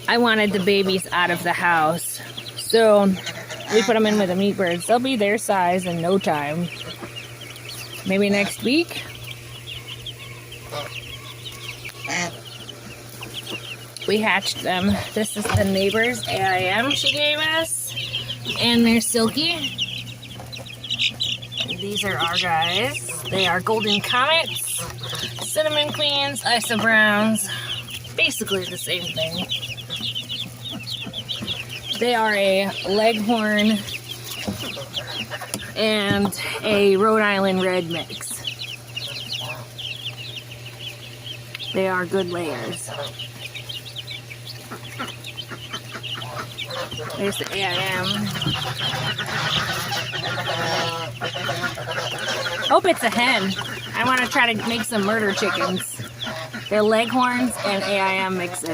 I wanted the babies out of the house. So we put them in with the meat birds. They'll be their size in no time. Maybe next week. We hatched them. This is the neighbor's AIM she gave us. And they're silky. These are our guys. They are golden comets, cinnamon queens, Isa browns. Basically the same thing. They are a leghorn and a Rhode Island red mix. They are good layers. There's the AIM. Hope it's a hen. I want to try to make some murder chickens. They're leghorns and AIM mixes.